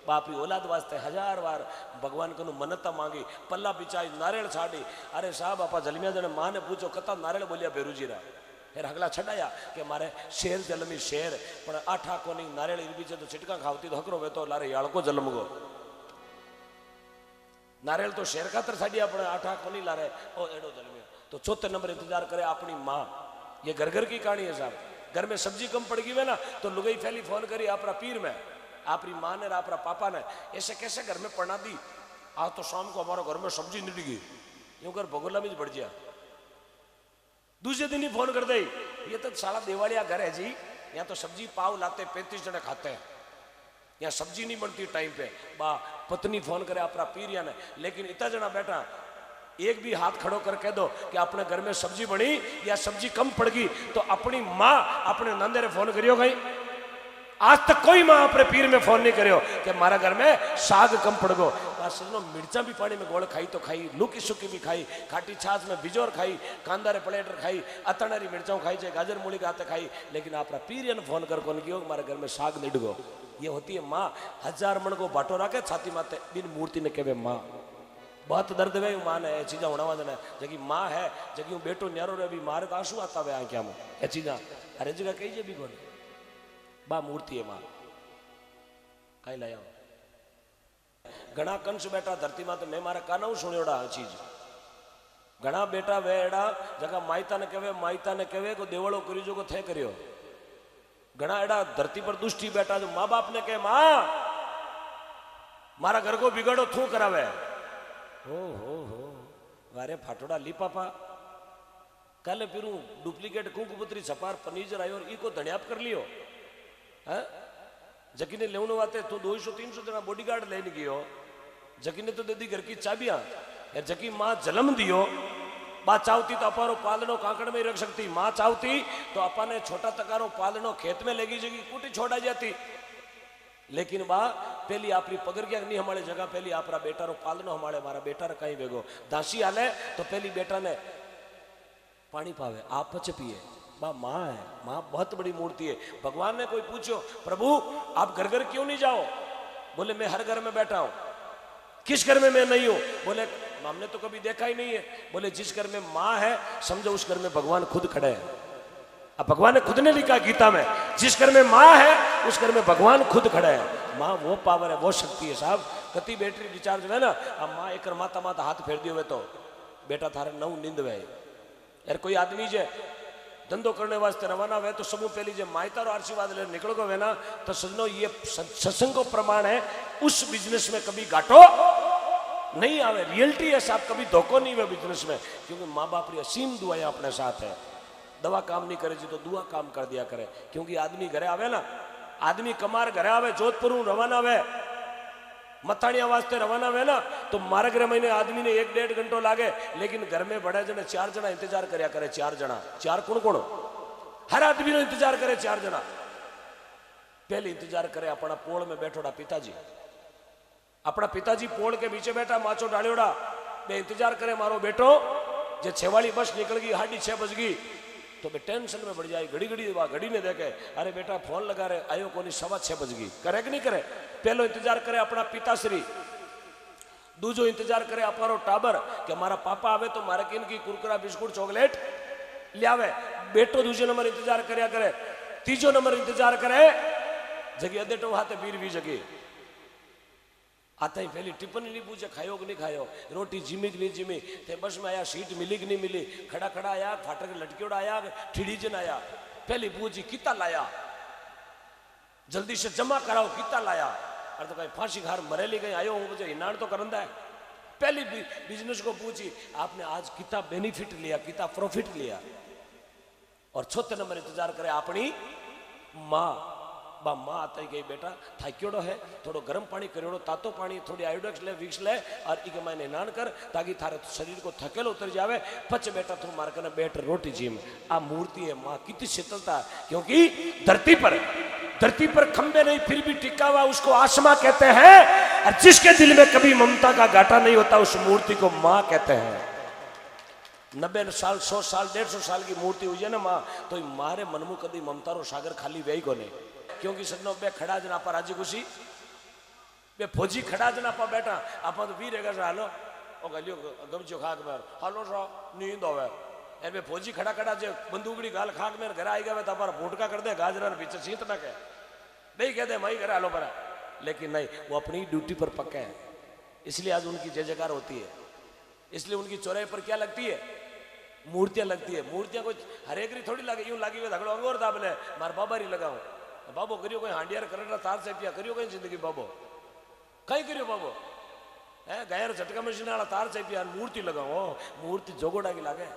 बापरी औलाद वास्ते हजार बार भगवान को मनता मांगी, पल्ला बिछाई, नारियल छाड़ी। अरे साहब आपा जलमिया जने मां ने पूछो कता नारियल बोलिया बेरूजी रहा। फिर अगला छड़ाया कि मारे शेर जलमी शेर पण आठा कोनी नारियल बीचे तो छिटका खावती तो हकरो वे तो लारे याळको जलम गो। नारियल तो शेर का तरसाडिया पण आठा कोनी लारे ओ एडो जलमिया। तो चौथे नंबर इंतजार करे अपनी माँ। ये घर घर की कहानी है साहब। घर में सब्जी कम पड़ गई है ना तो लुगाई फैली फोन करी आपरा पीर में, आपरी माँ ने आपरा पापा ने ऐसे कैसे घर में पढ़ा दी। आज तो शाम को हमारे घर में सब्जी निट गई, यूं कर भगोला भी बढ़ गया। दूसरे दिन ही फोन कर दे, ये तो साला दिवालिया घर है जी, यहाँ तो सब्जी पाव लाते 35 जने खाते हैं, यहाँ सब्जी नहीं बनती टाइम पे। बा पत्नी फोन करे अपना पीरिया ने, लेकिन इतना जना बैठा एक भी हाथ खड़ो कर कह दो कि अपने घर में सब्जी बनी या सब्जी कम पड़ गई तो अपनी माँ अपने नंदे ने फोन करियो गई। आज तक कोई माँ अपने पीर में फोन नहीं करियो कि हमारा घर में साग कम पड़ गो। मिर्चा भी पानी में गोल खाई तो खाई, लूकी सुकी भी खाई, खाटी छाछ में बिजोर खाई, कांदारे प्लेटर खाई, अतनारी मिर्चाओं खाई, चाहे गाजर मूली का खाई, लेकिन अपना पीरिया ने फोन कर कौन कियो हमारे घर में साग निड गो। ये होती है माँ। 1000 मन को बाटो रखे छाती माते बिन मूर्ति ने कहे माँ। बहुत दर्द है माँ ने चीजा होना वजन जगी माँ है जगी बेटो न्यारो रे भी मारे तो आंसू आता वे आंख्या में ए चीजा अरे जगह कही भी कोने बा मूर्ति है माँ कहीं लाया घना कंस बेटा धरती माते मैं मारे काना सुनियोड़ा आ चीज घना बेटा वेड़ा जगह मायता ने कहे को देवड़ो करी जो को थे करियो। घना एड़ा धरती पर दुष्टी बेटा जो माँ बाप ने कहे माँ मारा घर को बिगड़ो थू करावे। हो वारे फाटोड़ा ली पापा कल फिर डुप्लीकेट कुंकुपुत्री छपार फर्नीचर आयो और इको धनियाप कर लियो है। जकी ने लेने वाते तू 200-300 जना बॉडीगार्ड लेने गयो। जकी ने तो दे दी घर की चाबियां या जकी माँ जन्म दियो। बा चाहती तो अपारो पालनो कांकड़ में ही रख सकती, माँ चाहती तो अपा ने छोटा तकारो पालनो खेत में लेगी जगी कुटी छोड़ा जाती। लेकिन बा पहली आपरी पगर क्या नहीं हमारे जगह पहली आपरा बेटा रो पालनो हमारे मारा बेटा रो कहीं बेगो दासी आले तो पहली बेटा ने पानी पावे आप पच पिए। बा माँ है, माँ बहुत बड़ी मूर्ति है। भगवान ने कोई पूछो प्रभु आप घर घर क्यों नहीं जाओ? बोले मैं हर घर में बैठा हूं। किस घर में मैं नहीं हूं? बोले हमने तो कभी देखा ही नहीं है। बोले जिस घर में माँ है समझो उस घर में भगवान खुद खड़े हैं। अब भगवान ने खुद ने लिखा गीता में जिस घर में माँ है उस घर में भगवान खुद खड़े हैं। माँ वो पावर है, वो शक्ति है साहब। कति बैटरी रिचार्ज है ना अब माँ एक माता माता हाथ फेर दियो तो बेटा थारे नौ नींद वे यार। कोई आदमी जे धंधो करने वास्ते रवाना हुए तो सबू पहली जो मायता रो आशीर्वाद ले निकल गो वे ना तो सजनो ये सत्संग को प्रमाण है उस बिजनेस में कभी घाटो नहीं आवे। रियलिटी है साहब, कभी धोखो नहीं हुआ बिजनेस में क्योंकि माँ बाप री असीम दुआएं अपने साथ है। दवा काम नहीं करे जी तो दुआ काम कर दिया करे। क्योंकि आदमी घरे आवे ना, आदमी कमार घरे आवे जोधपुर रवाना हुए मथाणिया वास्ते रवाना हुए ना तो मारे घर महीने आदमी ने 1-1.5 घंटो लागे, लेकिन घर में बड़े जने 4 जना इंतजार करया करे। 4 जना, 4 कौन हर आदमी ने इंतजार करे। 4 जना पहले इंतजार करे अपना पोल में बैठोड़ा पिताजी। अपना पिताजी पोल के पीछे बैठा माचो डालियोड़ा बे इंतजार करे मारो बेटो। जे 6 वाली बस निकल गई 6:30 बज गई तो बे टेंशन में बढ़ जाए। घड़ी घड़ी घड़ी ने देखे अरे बेटा फोन लगा रहे आयो कोनी 6:15 बज गई। करे कि नहीं करे? पहलो इंतजार करे अपना पिताश्री, दूजो इंतजार करे अपारो टाबर कि हमारा पापा आवे तो मारे किन की कुरकुरा बिस्कुट चॉकलेट लियावे। बेटो दूसरे नंबर इंतजार करया करे। तीजो नंबर इंतजार करे जगी अदेटो हाथे बीर भी जगी आता ही पहली टिप्पणी नहीं पूछे खायो कि नहीं खायो, रोटी जिमी कि नहीं जिमी, थे बस में आया सीट मिली कि नहीं मिली, खड़ा खड़ा आया, फाटक लटकियोड़ा आया, ठीड़ी जन आया। पहली पूछी किता लाया, जल्दी से जमा कराओ किता लाया। अरे तो कहीं फांसी घर मरेली गई आयो हूँ मुझे हिनाण तो करंदा है। पहली बिजनेस को पूछी आपने आज किता बेनिफिट लिया, किता प्रॉफिट लिया। और चौथे नंबर इंतजार करे अपनी माँ। बा माँ आता ही गई बेटा थाक्योड़ो है थोड़ो गर्म पानी करियोड़ो तातो पानी थोड़ी आयोडेक्स ले विक्स ले और इके मायने नान कर ताकि थारे शरीर को थकेलो उतर जावे। पच बेटा तू मार कर बैठ रोटी जिम। आ मूर्ति है माँ कितनी शीतलता, क्योंकि धरती पर खंबे नहीं फिर भी टिका हुआ उसको आसमा कहते हैं। और जिसके दिल में कभी ममता का घाटा नहीं होता उस मूर्ति को माँ कहते हैं। 90 साल 100 साल 150 साल की मूर्ति हुई है ना माँ तो मारे मनमु कदी ममता रो सागर खाली वे को नहीं। क्योंकि सजनो बे खड़ा जना पर राजी खुशी बे फौजी खड़ा जना पा बैठा आप तो वीर है हालो ओ गलियो गमचो खाक में हालो सा नींद होवे ए बे फौजी खड़ा खड़ा जे बंदूकड़ी गाल खाक में घर आई गए तो पर फूटका कर दे गाजरा पीछे सीत ना के नहीं कहते मई घर हालो पर लेकिन नहीं वो अपनी ड्यूटी पर पक्के हैं इसलिए आज उनकी जय जयकार होती है इसलिए उनकी चौराहे पर क्या लगती है मूर्तियां लगती है मूर्तियां कोई हरेकरी थोड़ी लगे यूं लगी हुई धगड़ो अंगोर दाबले मार बाबा री लगाऊं बाबो करियो कोई हांडियार करना तार से पिया करियो कोई जिंदगी बाबो कहीं करियो बाबो है गायर झटका मशीन वाला तार से पिया मूर्ति लगाओ मूर्ति जोगोड़ा की लागे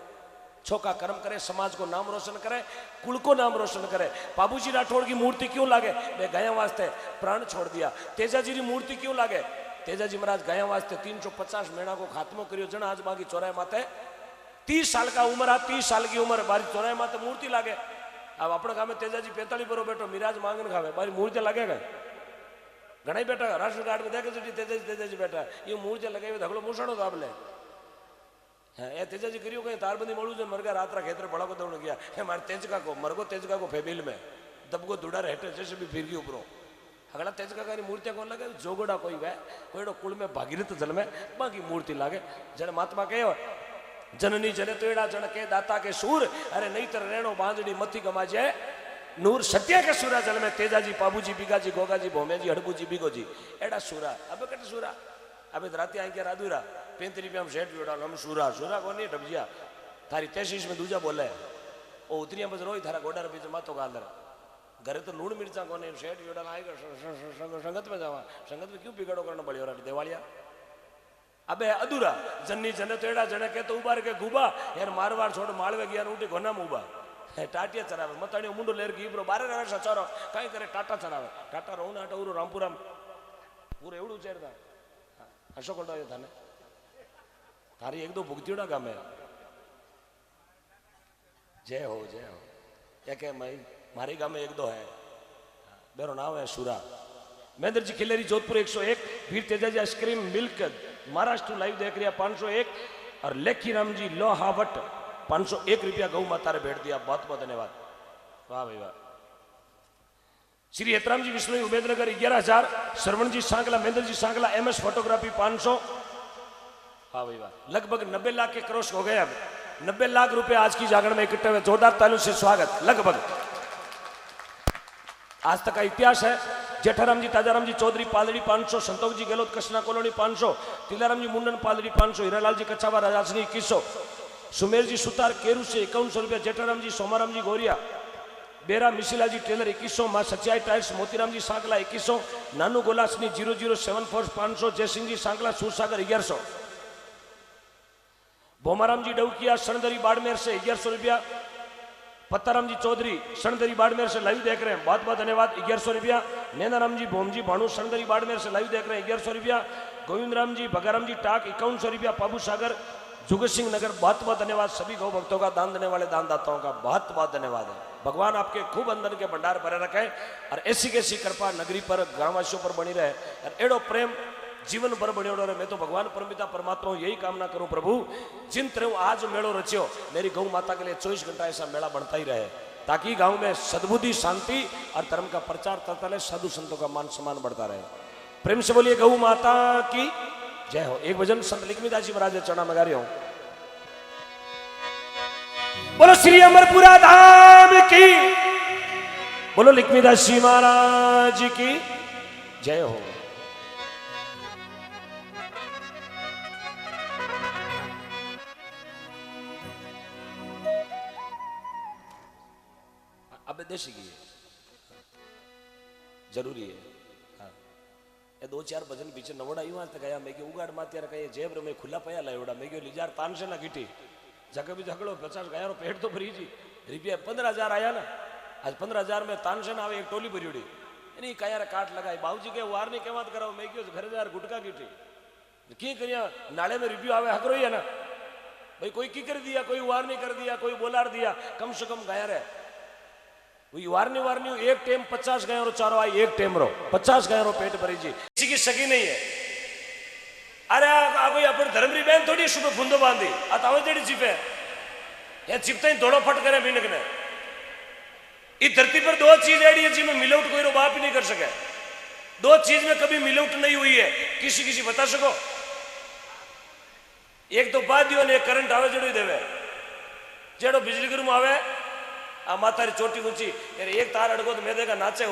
छोका कर्म करे समाज को नाम रोशन करे कुल को नाम रोशन करे बाबूजी राठौड़ की मूर्ति क्यों लागे मैं गया वास्ते प्राण छोड़ दिया तेजाजी की मूर्ति क्यों लागे तेजाजी महाराज गया वास्ते 350 महीना को खात्मो करियो जन आज बाकी चौराहे माते 30 साल का उम्र 30 साल की उम्र बारी चौराहे माते मूर्ति लागे अब अपने गाँव में तेजाजी 45 पर बैठो मिराज मांगन खावे बारी मूर्ति लगेगा घना बैठा राशन कार्ड में देखे तेजाजी तेजाजी बैठा ये मूर्ति लगे हुए धगड़ो मूसणो तो आपले ए तेजाजी करियो कहीं तारबंदी मळू जो मरगा रात्रा खेतर बड़ा को दौड़ गया है मारे तेजका को मरगो तेजका को फेबिल में दबगो दुड़ा रहते जैसे भी फिर गई ऊपरों अगला तेजका का मूर्तियां कौन लगे जोगोड़ा कोई वह कोई कुल में भागीरथ जल में बाकी मूर्ति लागे जन महात्मा कहो जननी जने तेड़ा जन के दाता के सूर अरे नहीं तर रेणो बांधड़ी मती गमाजे नूर सत्या के सूरा जल में तेजाजी पाबूजी बिगाजी गोगाजी भोमेजी हड़बूजी बिगोजी एड़ा सूरा अब कट सूरा अब राती आई क्या राधुरा 35 रुपया हम सेठ जोड़ा हम सूरा सूरा को नहीं डबजिया थारी 33 में दूजा बोले ओ उतरिया बस रोई थारा गोडा बीच मातो गालर घरे तो लूण मिर्चा को नहीं सेठ जोड़ा आएगा संगत में जावा संगत में क्यों बिगड़ो करना पड़ी और देवालिया अबे अधूरा जन्नी जने तो एड़ा जने के तो उबार के गुबा यार मारवाड़ छोड़ मालवे गया उठी घोना में उबा टाटिया चरावे मताणी मुंडो लेर गीबरो 12 रहे सचारो कई करे टाटा चरावे टाटा रोना टूरो रामपुरम पूरे एवडू चेरदा अशोक कोटायो थाने थारी एक दो भुगतियोड़ा गाम है जय हो क्या क्या मैं मारे गांव में एक दो है मेरा नाम है Sura Mahendra ji Khileri Jodhpur 101 Veer Tejaji ice cream milk Maharashtra live देख रहा 501 और लेखी राम जी लोहावट 501 रुपया गौ माता ने भेंट दिया बहुत बहुत धन्यवाद वाह भाई वाह श्री हेतराम जी विष्णु उमेदनगर 11,000 श्रवण जी सांगला महेंद्र जी सांगला MS फोटोग्राफी 500 हाँ भाई वाह लगभग 90 लाख के क्रॉस हो गए अब 90 लाख रुपए आज की जागरण में इकट्ठे हुए जोरदार तालियों से स्वागत लगभग आज तक का इतिहास है जेठाराम जी ताजाराम जी चौधरी पालड़ी 500 संतोष जी गहलोत कृष्णा कॉलोनी 500 तिलाराम जी मुंडन पालड़ी 500 हीरालाल जी कच्चावा राजासनी 2100 सुमेर जी सुतार केरू से 5100 रुपया जेठाराम जी सोमाराम जी गोरिया बेरा मिशिला जी टेलर 2100 मां सचियाई टाइल्स मोतीराम जी सांकला 2100 नानू गोलासनी 0074 500 जयसिंह जी सांकला सूरसागर 1100 भोमाराम जी डौकिया सणदरी बाड़मेर से 1100 रुपया पत्ताराम जी चौधरी सणदरी बाड़मेर से लाइव देख रहे हैं बहुत बहुत धन्यवाद 1100 रुपया नैनाराम जी भोमजी भाणु सणदरी बाड़मेर से लाइव देख रहे हैं 1100 रुपया गोविंद राम जी भगाराम जी टाक 5100 रुपया पाबू सागर जुगत सिंह नगर बहुत बहुत धन्यवाद सभी गौ भक्तों का दान देने वाले दानदाताओं का बहुत बहुत धन्यवाद है भगवान आपके खूब अंदर के भंडार भरे रखे और ऐसी कैसी कृपा नगरी पर गांववासियों पर बनी रहे और एड़ो प्रेम जीवन भर बने रहे मैं तो भगवान परमिता परमात्मा यही कामना करूं प्रभु जिन तरह आज मेड़ो रचियो मेरी गौ माता के लिए 24 घंटा ऐसा मेला बनता ही रहे ताकि गांव में सद्बुद्धि शांति और धर्म का प्रचार करता रहे साधु संतों का मान सम्मान बढ़ता रहे प्रेम से बोलिए गौ माता की जय हो एक भजन संत लिखमीदास जी महाराज चरणा मगा रही हूं बोलो श्री अमरपुरा धाम की बोलो लिखमीदास जी महाराज की जय हो अब देसी की जरूरी है हाँ ये 2-4 भजन पीछे नवड़ा यू आज तक आया मैं उगाड़ मात्या कहे जेब में खुला पया लायोड़ा मैं लिजार तान से ना गिटी जगह भी झगड़ो 50 गया पेट तो भरी जी रुपया 15,000 आया ना आज 15,000 में तान से ना आवे एक टोली भरी नहीं कया काट लगाई बाबूजी के वार नहीं केवात कराओ मैं क्यों घर जार गुटका गिटी की करिया नाले में रिव्यू आवे हक रही है ना भाई कोई की कर दिया कोई वार नहीं कर दिया कोई बोलार दिया कम से कम गया रहे वारनी वारनी एक टाइम 50 गया रो चारो आई एक टाइम रो 50 गया रो पेट भरी जी किसी की सगी नहीं है अरे कोई अपन धर्मरी बहन थोड़ी सुबह फुंदो बांधी आतावे जेडी चिपे या चिपता ही दौड़ो फट करे मिनक ने इस धरती पर 2 चीज ऐडी है जिसमें मिलावट कोई रो बाप ही नहीं कर सके दो चीज में कभी मिलावट नहीं हुई है, किसी किसी बता सको? एक तो बाद दियो ने एक करंट आवे जड़ो देवे, जेड़ो बिजली गुरु आवे आ मातारी चोटी ऊंची यार एक तार अड़गो तो मैं देखा नाचे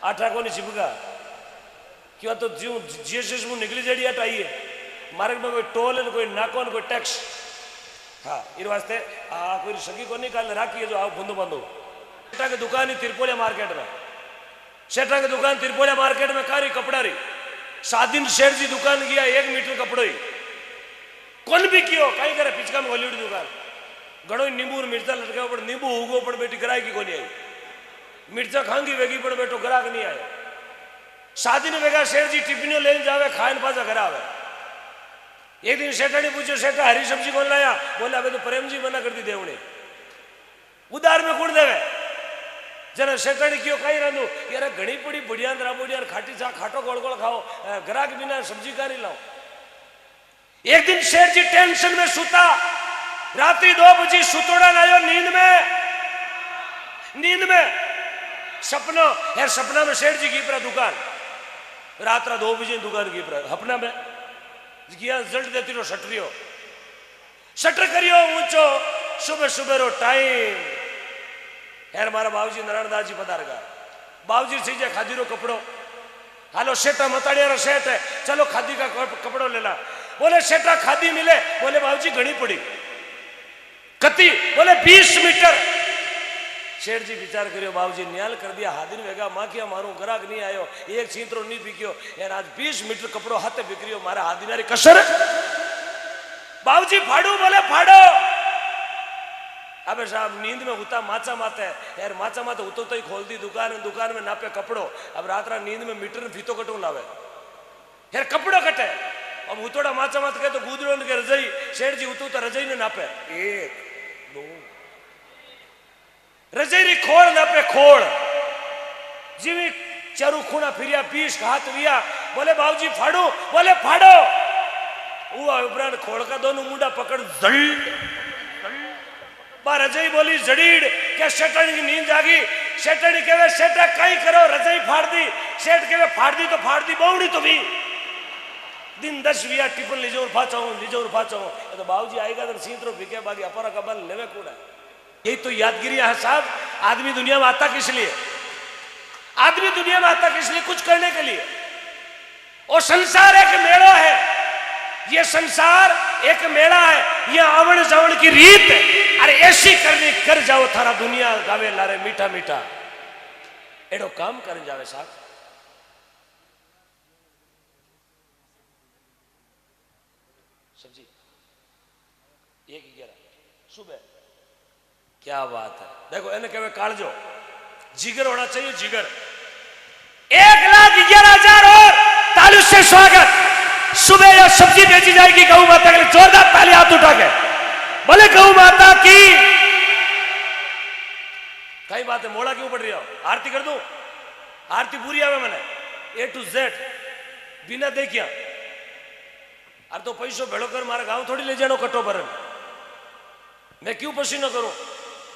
आठा को नहीं चिपका क्यों तो जीव जीएसएस में निकली जड़ी आट आई है मार्ग में कोई टोल है कोई नाको कोई टैक्स। हाँ इस वास्ते कोई सगी को नहीं काल राखी है जो आओ बंदो बंदो सेठा की दुकान ही तिरपोलिया मार्केट में, सेठा की दुकान तिरपोलिया मार्केट में कारी कपड़ा रही सादिन शेर जी दुकान गया 1 मीटर कपड़ो ही कौन भी कियो कहीं करे पिचका में हॉलीवुड दुकान घणो नींबू मिर्चा लटका पर नींबू उगो पर बेटी ग्राहक की कोनी आई, मिर्चा खांगी वेगी पर बेटो ग्राहक नहीं आयो। शादी ने वेगा शेर जी टिफिनो लेने जावे खान पाजा घर आवे। एक दिन सेठा ने पूछो सेठा हरी सब्जी कौन लाया? बोले अबे तो प्रेम जी मना कर दी देवने उदार में कौन देवे जना सेठा ने क्यों कहीं रांधू यार घनी पड़ी बढ़िया राबोड़िया खाटी चा खाटो गोल गोल खाओ ग्राहक बिना सब्जी का नहीं लाओ। एक दिन शेर जी टेंशन में सुता रात्रि 2 बजे सुतोड़ा लायो नींद में सपना यार सपना में शेर जी की पर दुकान रात 2 बजे दुकान की पर अपना में गया जल्द देती रो शटरियो शटर करियो ऊंचो सुबह सुबह रो टाइम यार मारा बाबूजी नारायण दास जी पधार गया बाबूजी से जे खादी रो कपड़ो हालो सेठा मताड़िया रो सेठ है चलो खादी का कपड़ो ले ला। बोले सेठा खादी मिले? बोले बाबूजी घनी पड़ी कती? बोले 20 मीटर। शेठ जी विचार करियो बाबूजी न्याल कर दिया हादिन वेगा माखिया मारू ग्राहक नहीं आयो एक छींतरो नहीं बिक्यो यार आज 20 मीटर कपड़ो हाथे बिक्रियो मारा हादिनारी कसर। बाबूजी फाड़ू? बोले फाड़ो। अबे साहब नींद में उता माचा माते यार माचा माते उतो तो ही खोल दी दुकान में नापे कपड़ो अब रात नींद में मीटर में फीतो कटू लावे यार कपड़ो कटे अब उतोड़ा माचा मात के तो गुदड़ो के रजाई शेठ जी उतो तो रजाई ने नापे 1 2 रजाई खोड़ नापे खोड़ जीवी चारू खूना फिरिया 20 हाथ विया। बोले बाबूजी फाड़ू? बोले फाड़ो। वो उपरांत खोड़ का दोनों मुंडा पकड़ जड़ बा रजाई बोली जड़ीड़ क्या सेठन की नींद जागी? सेठन कहे सेठा कहीं करो रजाई फाड़ दी। सेठ कहे फाड़ दी बहुड़ी तो भी दिन 10 विया टिफिन लीजो फाचाऊं तो बाबूजी आएगा तो सींतरो बिके बाकी अपरा कबल लेवे कूड़ा। यही तो यादगिरी है साहब। आदमी दुनिया में आता किस लिए? आदमी दुनिया में आता किस लिए? कुछ करने के लिए। और संसार एक मेला है, ये संसार एक मेला है, ये आवण जावण की रीत अरे ऐसी करनी कर जाओ थारा दुनिया गावे लारे मीठा मीठा एडो काम कर जावे साहब। सब्जी 1:11 सुबह क्या बात है। देखो इन्हें कहे कालजो जिगर होना चाहिए जिगर। 1,11,000 और तालु से स्वागत। सुबह यह सब्जी बेची जाएगी गऊ माता के लिए। जोरदार ताली हाथ उठा के बोले गऊ माता की। कई बात है मोड़ा क्यों पड़ रही हो? आरती कर दूं? आरती पूरी आवे मैंने A to Z बिना देखिया। अरे तो पैसों भेड़ो कर मारा गांव थोड़ी ले जानो कटो पर मैं क्यों पसीनो करूं?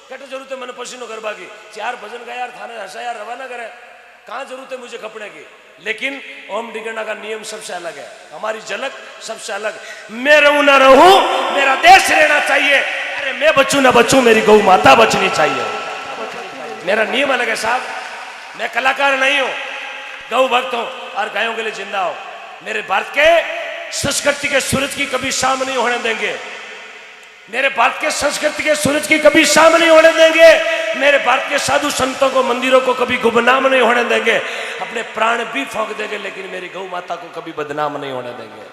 कटे जरूरत है मैंने पसीनो कर बाकी 4 भजन का यार थाने हंसा यार रवाना करे कहां जरूरत है मुझे कपड़े की। लेकिन ओम डिगना का नियम सबसे अलग है, हमारी झलक सबसे अलग। मैं रहूं ना रहूं मेरा देश रहना चाहिए। अरे मैं बचूं ना बचूं मेरी गौ माता बचनी चाहिए। मेरा नियम अलग है साहब। मैं कलाकार नहीं हूं, गौ भक्त हूं और गायों के लिए जिंदा हूं। मेरे भारत के संस्कृति के सूरज की कभी शाम नहीं होने देंगे। मेरे भारत के संस्कृति के सूरज की कभी शाम नहीं होने देंगे। मेरे भारत के साधु संतों को मंदिरों को कभी गुमनाम नहीं होने देंगे। अपने प्राण भी फूंक देंगे लेकिन मेरी गौ माता को कभी बदनाम नहीं होने देंगे।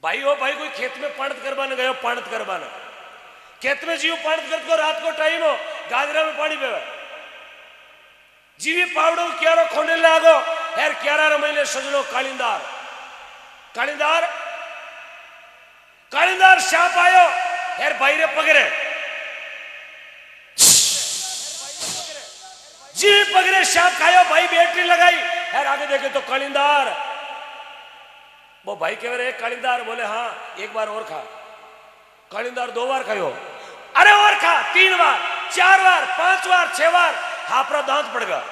भाई हो भाई कोई खेत में पाणत करवाने गए हो, पाणत करवाना खेत में जीव पाणत कर को रात को टाइम हो गाजरा में पानी पे जीवी पावड़ो क्यारो खोने लागो यार 11 महीने सजनो कालिंदार कालिंदार कालिंदार सांप आयो यार बाहरे पकड़े जी पकड़े सांप खायो भाई बैटरी लगाई यार आगे देखे तो कालिंदार। वो भाई कह रहे कालिंदार? बोले हाँ। एक बार और खा। कालिंदार 2 बार खायो। अरे और खा 3 बार 4 बार 5 बार 6 बार हापरा दांत पड़गा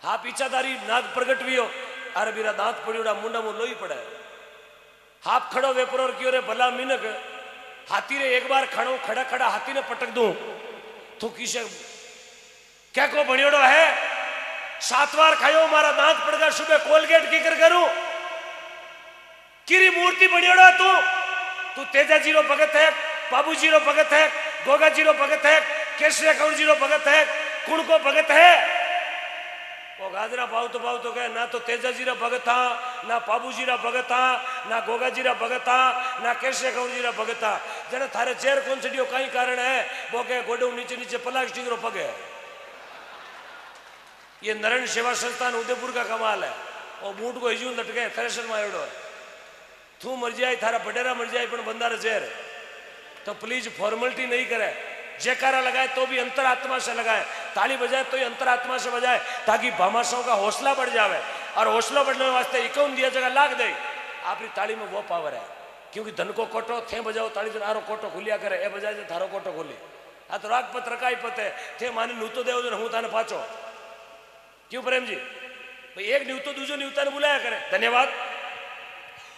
हा पीछादारी नाग प्रगट भी हो अरे बीरा दांत पड़ियोड़ा मुंडा मुंह लोई पड़े हाप खड़ो वेपर और क्यों रे भला मिनक हाथी रे एक बार खड़ो खड़ा खड़ा हाथी ने पटक दूं तो किसे क्या को बनियोड़ो है 7 बार खायो मारा दांत पड़गा सुबह कोलगेट की कर करूं किरी मूर्ति बनियोड़ो तू तेजा जीरो भगत है बाबू जीरो भगत है गोगा जीरो भगत है केशरिया कौर जीरो भगत है कुण को भगत है वो गाजरा पाव तो कहे ना तो तेजा जीरा भगत था ना बाबू जीरा भगत था ना गोगा जीरा भगत था ना केशरिया कौर जीरा भगत था जने थारे चेर कौन चढ़ियो कई कारण है वो कहे गोडो नीचे नीचे प्लास्टिक रो पग है ये नारायण सेवा संस्थान उदयपुर का कमाल है और बूट को हिजू लटके थ्रेशर में एवडो तू मर जाए थारा बडेरा मर जाए पण बंदार चेर तो प्लीज फॉर्मेलिटी नहीं करे जयकारा लगाए तो भी अंतरात्मा से लगाए ताली बजाए तो ही अंतरात्मा से बजाए ताकि भामाशाओं का हौसला बढ़ जाए और हौसला बढ़ने वास्ते इक्यावन दिया जगह लाग दे आपकी ताली में वो पावर है क्योंकि धन को कोटो थे बजाओ ताली तो आरो कोटो खुलिया करे ए बजाए जो थारो कोटो खोली आ तो राग पत रकाई पते थे माने नूतो देव जो हूँ ताने पाचो क्यों प्रेम जी भाई एक न्यूतो दूसरो न्यूता ने बुलाया करे धन्यवाद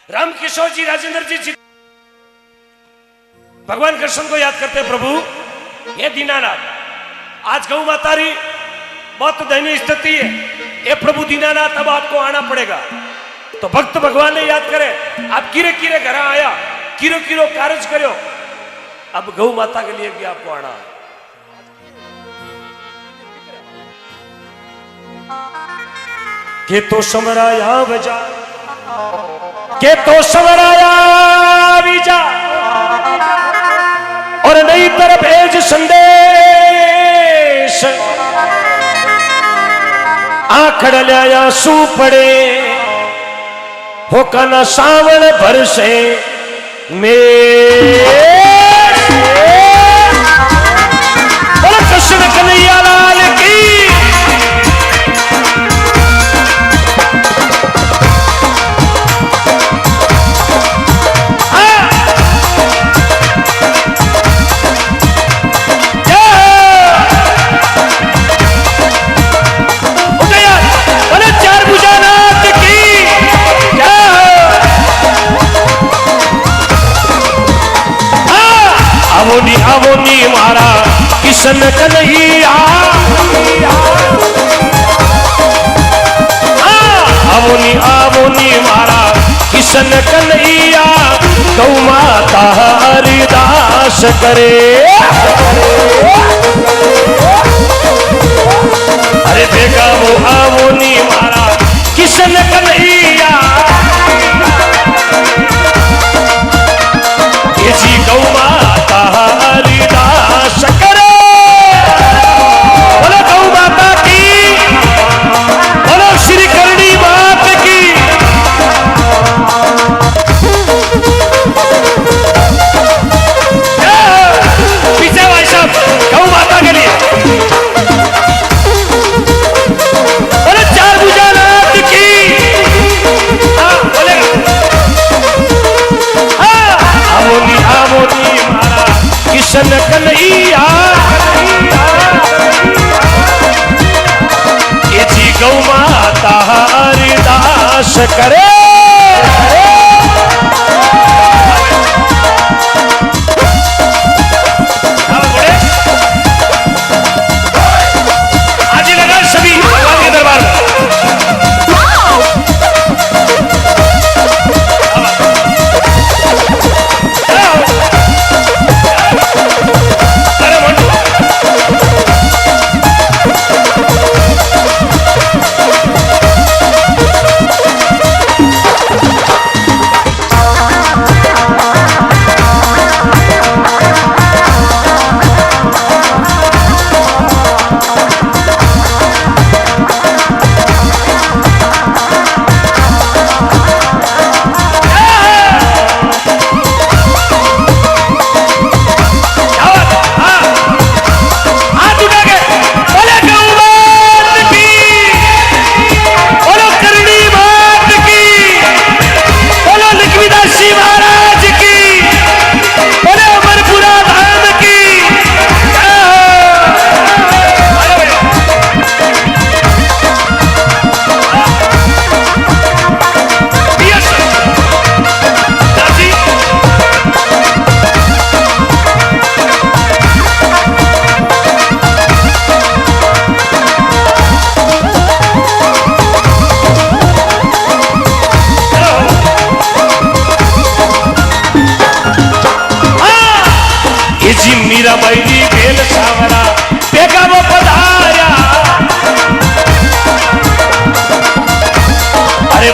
राम किशोर जी राजेंद्र जी भगवान कृष्ण को याद करते प्रभु ये दीनानाथ आज गौ माता री बहुत दयनीय स्थिति है ये प्रभु दीनानाथ अब आपको आना पड़ेगा तो भक्त भगवान ने याद करे आप किरे किरे घर आया किरो किरो कार्य करो अब गौ माता के लिए भी आपको आना है के तो समराया बजा के तो समराया विजा और नई तरफ भेज संदेश आखड़ लिया सू पड़े हो कना सावन भरसे में कृष्ण कन्हैया लाल की आवोनी मारा किशन कन्हैया आवोनी मारा किशन कन्हैया गौ माता हरिदास करे अरे देखा वो आवोनी मारा किशन कन्हैया ये जी गौ माता हरिदास करे बोलो गौ माता की बोलो श्री करणी मात की पीछे भाई साहब गौ माता के लिए बोलो चार भुजानाथ की बोलेगा आवोनी मारा किशन कन्हैया ये जी गौ माता हरिदास करे आज लगा सभी भगवान के दरबार में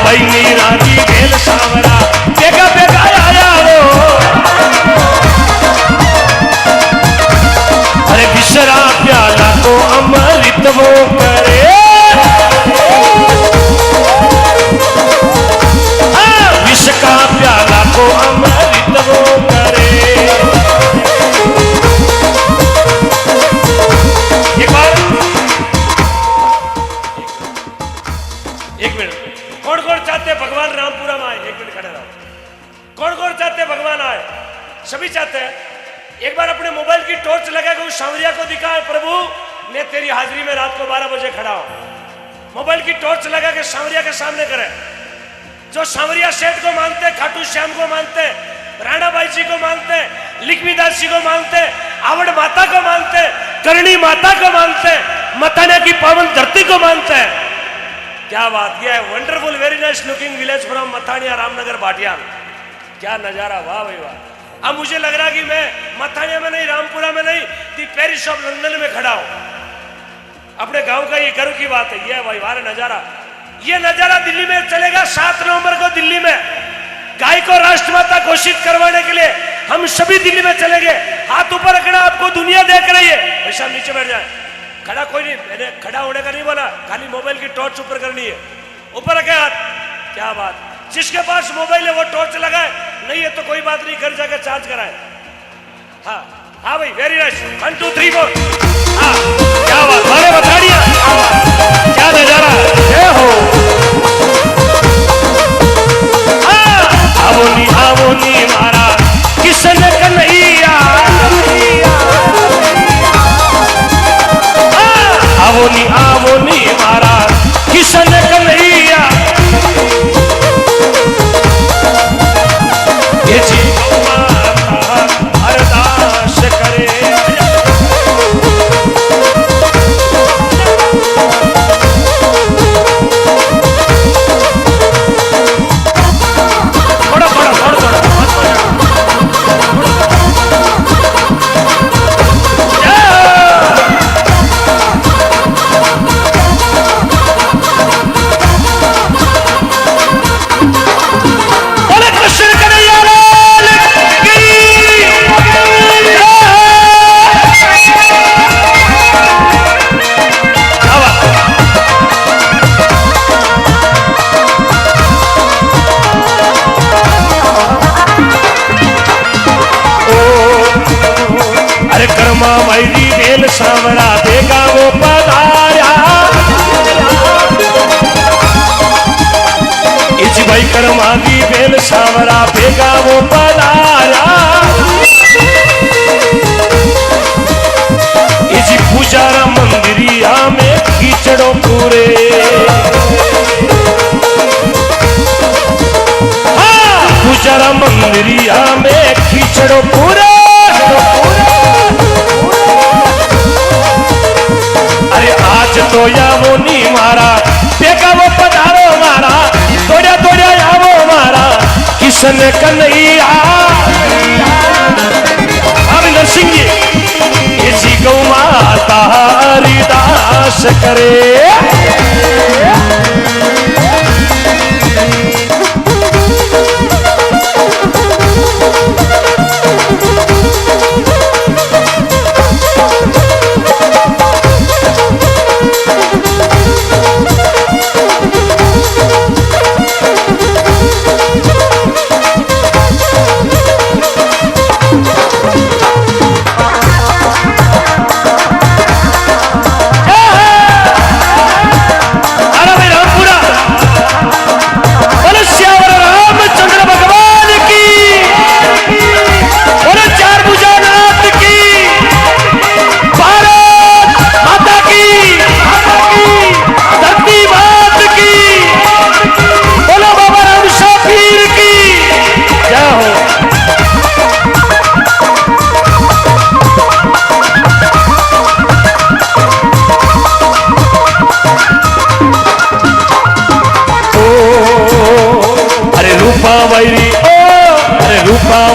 भाई नीरा दी बेल सावरा बेगा बेगा आया वो अरे विसरा प्याला को अमृत वो करे विष का प्याला को अमृत वो करे एक मिनट कौन कौन चाहते भगवान रामपुरा में आए एक मिनट खड़े रहो कौन कौन चाहते भगवान आए सभी चाहते हैं एक बार अपने मोबाइल की टॉर्च लगाकर उस सांवरिया को दिखाए प्रभु मैं तेरी हाजिरी में रात को 12 बजे खड़ा हूं मोबाइल की टॉर्च लगा के सांवरिया के सामने करे जो सांवरिया सेठ को मानते खाटू श्याम को मानते राणाबाई जी को मानते लिखमीदास जी को मानते आवड़ माता को मानते करणी माता को मानते मताने की पावन धरती को मानते हैं क्या बात यह है wonderful very nice looking village from Mathania Ramnagar Bhatiyal क्या नजारा वाह भाई वाह अब मुझे लग रहा कि मैं मथानिया में नहीं रामपुरा में नहीं दी पेरिस ऑफ लंदन में खड़ा हूं अपने गांव का ये गर्व की बात है यह भाई वाह नजारा ये नजारा दिल्ली में चलेगा 7 नवंबर को दिल्ली में गाय को राष्ट्रमाता घोषित करवाने के लिए हम सभी दिल्ली में चलेंगे हाथ ऊपर रखना आपको दुनिया देख रही है वैसा नीचे बैठ जाए खड़ा कोई नहीं मैंने खड़ा होने का नहीं बोला खाली मोबाइल की टॉर्च ऊपर करनी है ऊपर रखे हाथ क्या बात जिसके पास मोबाइल है वो टॉर्च लगाए नहीं है तो कोई बात नहीं घर जाकर चार्ज कराए हाँ हाँ भाई वेरी नाइस 1 2 3 4 हाँ क्या बात अरे बताइए क्या नजारा जय हो आवो नी मारा किसन कन्हैया आवो नी मारा किसन कन्हैया ये जी माता अरदास करे वैरी बेल सावरा देगा वो पधारा इस भाई कर्मागी बेल सावरा देगा वो पधारा इस पूजारा मंदिरिया में कीचड़ो पूरे हाँ पूजारा मंदिरिया में कीचड़ो पूरे आज तो यावो नी मारा बेगा वो पधारो मारा तोड़ा तोड़ा यावो मारा किसन कन्हैया अब नरसिंह जी इसी गौ माता हरिदास करे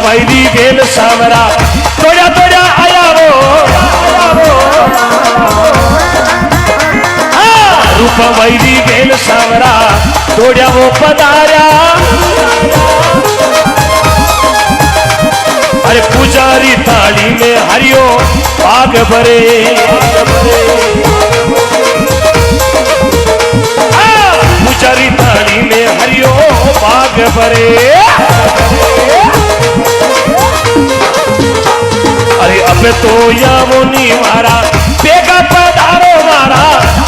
वैरी बेल सावरा तोड़ा तोड़ा आया वो रूप वैरी बेल सावरा दौड़िया वो पधारा। अरे पुजारी थाली में हरियो भाग भरे। पुजारी थाली में हरियो भाग भरे। अरे अब तो यावो नी मारा बेगा पधारो मारा।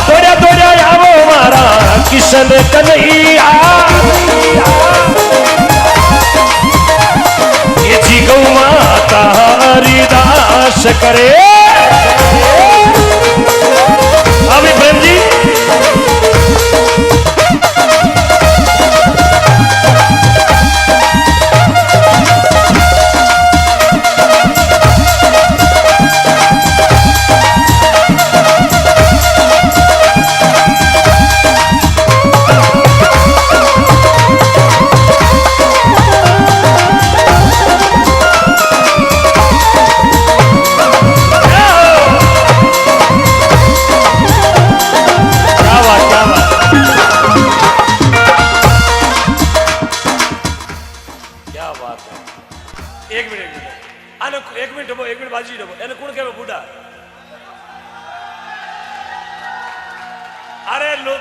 दौड़िया दौड़िया यावो मारा किशन कन्हैया। ये जी गौ माता हरिदास करे। अभी प्रेम जी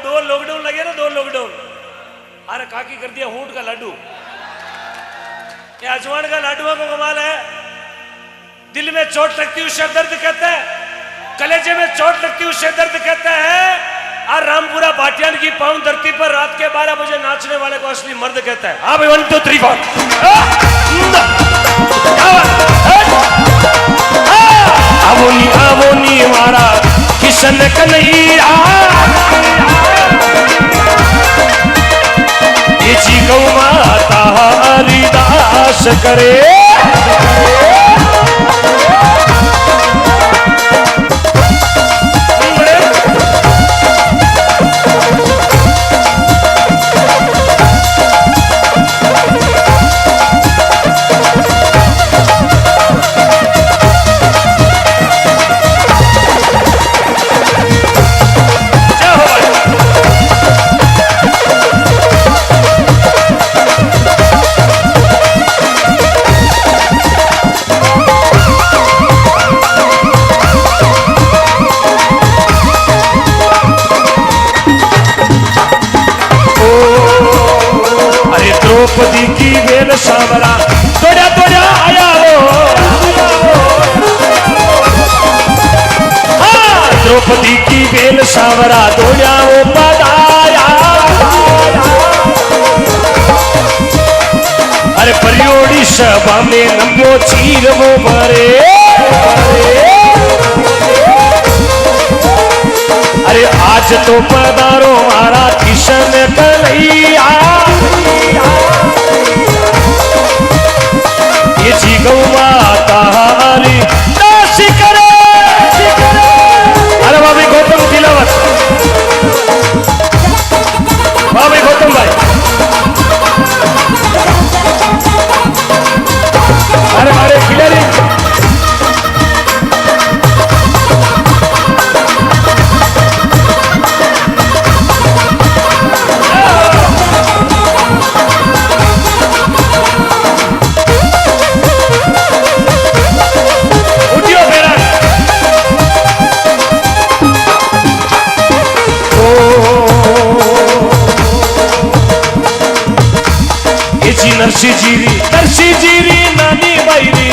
दो लॉकडाउन लगे ना, 2 लॉकडाउन। अरे काकी कर दिया ऊंट का लड्डू। ये अजवान का लड्डुआ को कमाल है। दिल में चोट लगती उसे दर्द कहते हैं, कलेजे में चोट लगती उसे दर्द कहते हैं। और रामपुरा भाटियान की पाउन धरती पर रात के 12 बजे नाचने वाले को असली मर्द कहता है। हाँ भाई 1 2 3 4। आवोनी मारा किशन कन्हैया। ये जी गौ माता हरिदास करे। द्रौपदी की वेल सावरा दौड़ा दौड़ा आया वो। हाँ द्रौपदी की वेल सावरा दौड़ा वो पधाया। अरे परियोड़ी सभा में नंबो चीर वो भरे। अरे आज तो पधारो मारा किशन कन्हैया। ये जी गौ माता हरिदास करे। अरे भाभी गौतम तिलवत, भाभी गौतम भाई। अरे अरे खिलाड़ी नरसी जीरी नानी बैरी।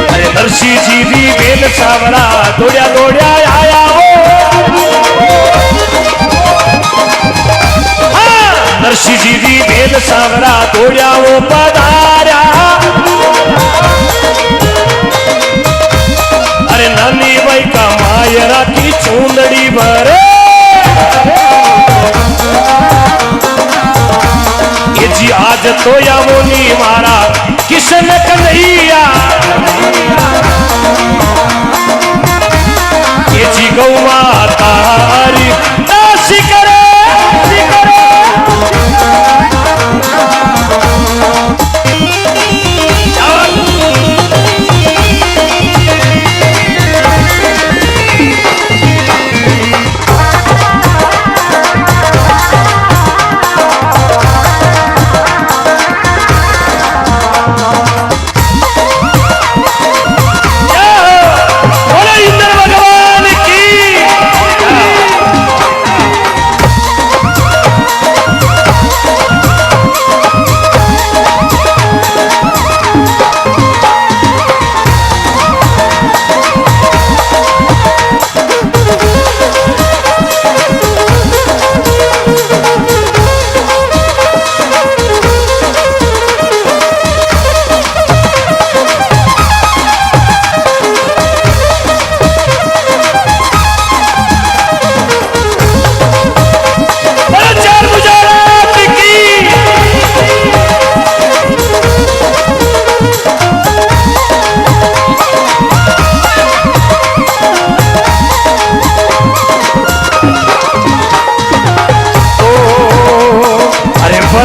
अरे नरसी जीरी बेल सावरा दौड़ा दौड़ा आया वो। हाँ नरसी जीरी बेल सावरा दौड़ा वो पधारा। अरे नानी भाई का मायरा की चूंदड़ी भरे। ये जी आज तो यावोनी मारा किशन कन्हैया। ये जी गौ माता हरिदास करे।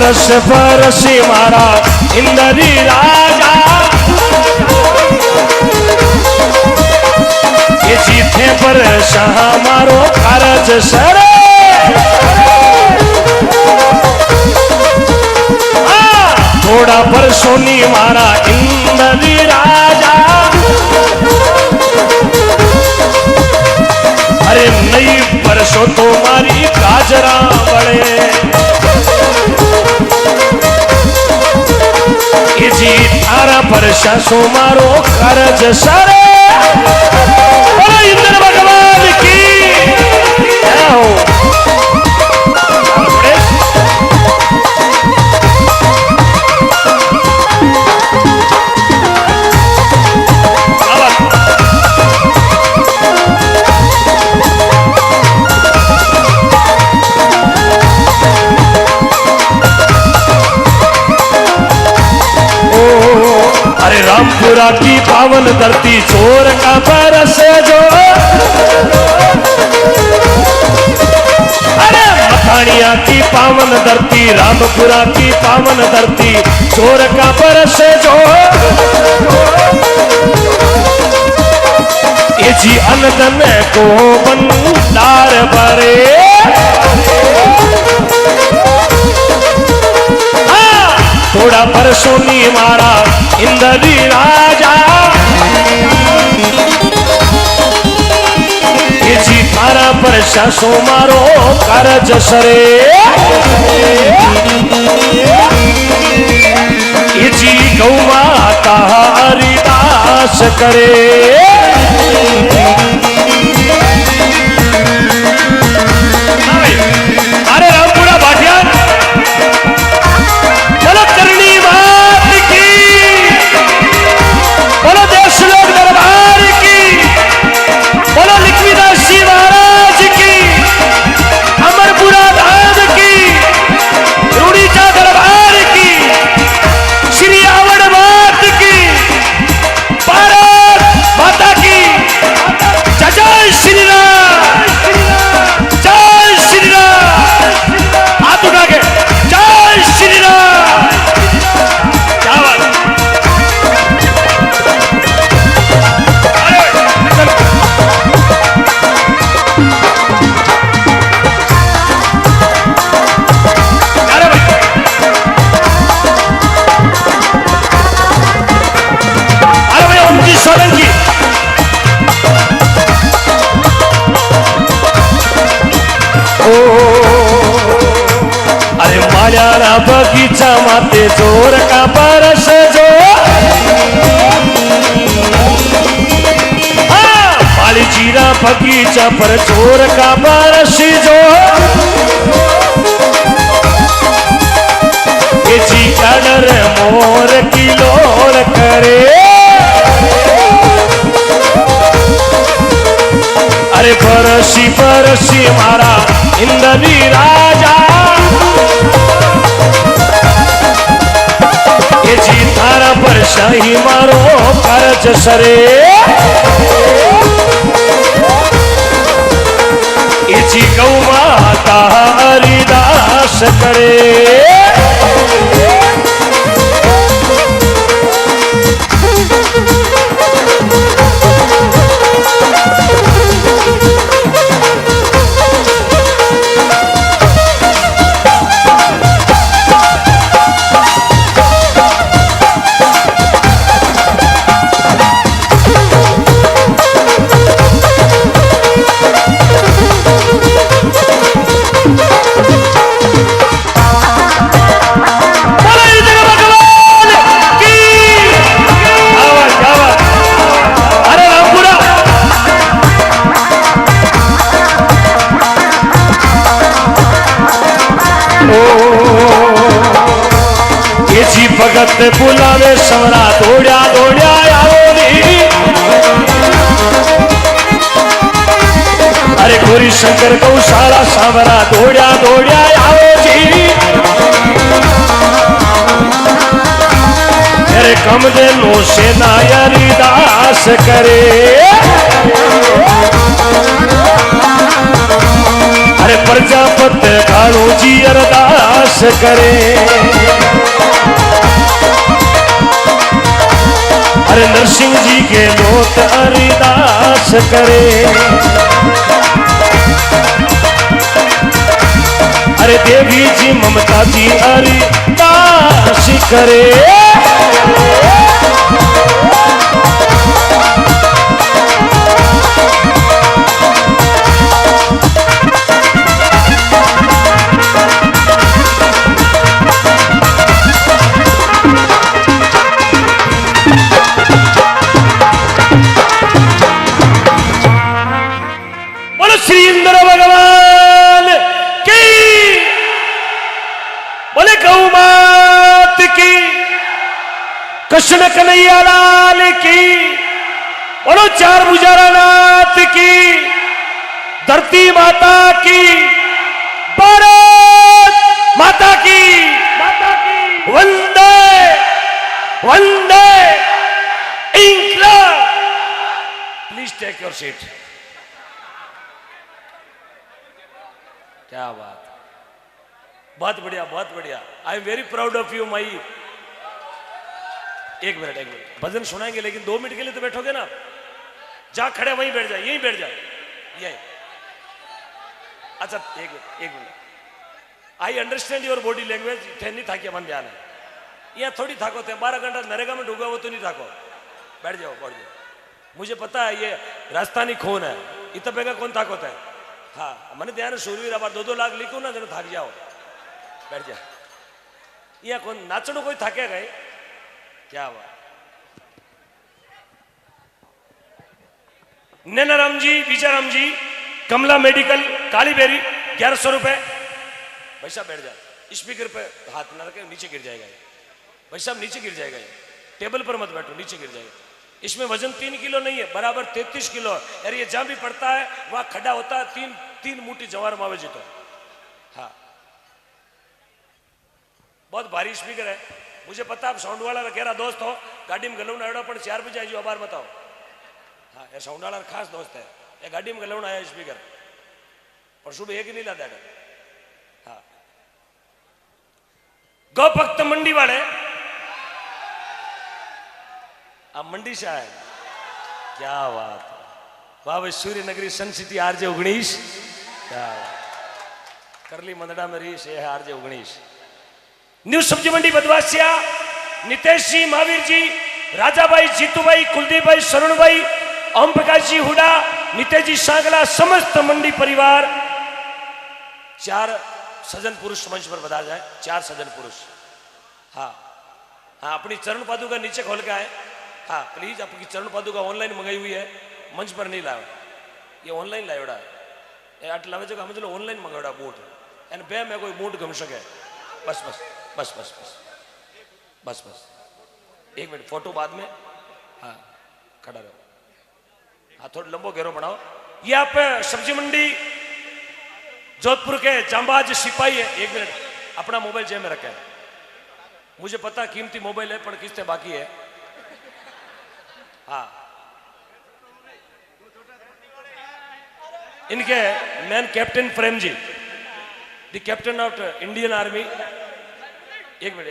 परस परसी मारा इंद्री राजा ये जीते पर शाह मारो कारज सरे थोड़ा पर सोनी मारा इंद्री राजा अरे नई परसों तो मारी गाजरा बड़े ये जी तारा परसा सो मारो करज सरे इंद्र भगवान की जय हो। रामपुरा की पावन धरती चोर का बरस जो अरे मखानिया की पावन धरती रामपुरा की पावन धरती चोर का बरस जो ये जी अनदन को बंदार भरे थोड़ा पर सोनी मारा इंद्री राजा ये जी तारा पर शासो मारो करज सरे ये जी गौ माता हरिदास करे अरे रामपुरा भाटियान बगीचा माते चोर का परस जो पाली जीरा बगीचा पर चोर का परस जो ये जी का डर मोर की लोर करे अरे परसी परसी मारा इंद्री राजा ये जी तारा पर शाही मारो करज सरे ये जी गौ माता हरिदास करे भगत बुलावे सवरा दौड़ा दौड़ा आओ नी अरे गोरी शंकर गौशाला सावरा दौड़ा दौड़ा आओ जी अरे कम दे नो से नायरी दास करे अरे प्रजापत कालो जी अरदास अरिदास करे। अरे नरसिंह जी के दूत अरिदास करे। अरे देवी जी ममता जी अरिदास करे। बोलो श्री इंद्र भगवान की, बोले गौ मात की, कृष्ण कन्हैया लाल की, बोलो चार भुजारा नाथ की, धरती माता की, भारत माता की, वंदे वंदे इंक्लाब। Please take your seat. क्या बात, बहुत बढ़िया, बहुत बढ़िया। I am very proud of you my. एक मिनट, भजन सुनाएंगे लेकिन 2 मिनट के लिए तो बैठोगे ना। जहां खड़े वहीं बैठ जाए, यहीं बैठ जाए, यहीं। अच्छा एक minute. I understand your body language. थे नहीं था मन ध्यान है। यहाँ थोड़ी थाको थे, 12 घंटा नरेगा में डूबा वो तो नहीं थाको। बैठ जाओ, बैठ जाओ। मुझे पता है ये राजस्थानी खून है, इतना बेगा कौन थाकोता है। हाँ मैंने ध्यान सूरवीर आभार 2-2 लाख लिखू ना जरा थाक जाओ। बैठ जा। यहाँ कौन नाचनो कोई थाके गए क्या हुआ। नैनाराम जी, विजयराम जी, कमला मेडिकल, काली बेरी, 1100 रुपए। भाई साहब बैठ जा। स्पीकर पे हाथ ना रखे, नीचे गिर जाएगा। भाई साहब नीचे गिर जाएगा। टेबल पर मत बैठो, नीचे गिर जाएगा। इसमें वजन 3 किलो नहीं है, बराबर 33 किलो है। यार ये जहां भी पड़ता है वहां खड़ा होता है। 3 मुट्ठी जवार मावे जी तो। हाँ बहुत भारी स्पीकर है। मुझे पता आप साउंड वाला गहरा दोस्त हो। गाड़ी में गलौन आया पर 4 बजे आइए, आभार बताओ। हाँ ये साउंड वाला खास दोस्त है। ये गाड़ी में गलौन आया स्पीकर और सुबह एक ही नहीं लाता। हाँ गौ भक्त मंडी वाले आप मंडी से आए, क्या बात है। वाह भाई, सूर्य नगरी सन सिटी आरजे 19। क्या करली मंदड़ा में रही से है आरजे 19। न्यू सब्जी मंडी बदवासिया, नितेश जी, महावीर जी, राजा भाई, जीतू भाई, कुलदीप भाई, सरुण भाई, ओम प्रकाश जी हुडा, नितेश जी सांगला, समस्त मंडी परिवार। 4 सज्जन पुरुष मंच पर बता जाए। 4 सज्जन पुरुष। हाँ हाँ अपनी चरण पादुका नीचे खोल के आए। हाँ प्लीज आपकी चरण पादुका ऑनलाइन मंगाई हुई है, मंच पर नहीं लाया। ये ऑनलाइन लायोड़ा है। आट लावे जो समझ लो ऑनलाइन मंगाड़ा बूट एंड बे में कोई बूट गम सके। बस बस बस बस बस बस बस 1 मिनट फोटो बाद में। हाँ खड़ा रहो। हाँ थोड़ा लंबो घेरो बनाओ। ये आप सब्जी मंडी जोधपुर के जांबाज सिपाही है। 1 मिनट अपना मोबाइल जेब में रखा है। मुझे पता कीमती मोबाइल है पर किस्ते बाकी है। हाँ इनके man captain Prem ji, the captain of Indian army. 1 minute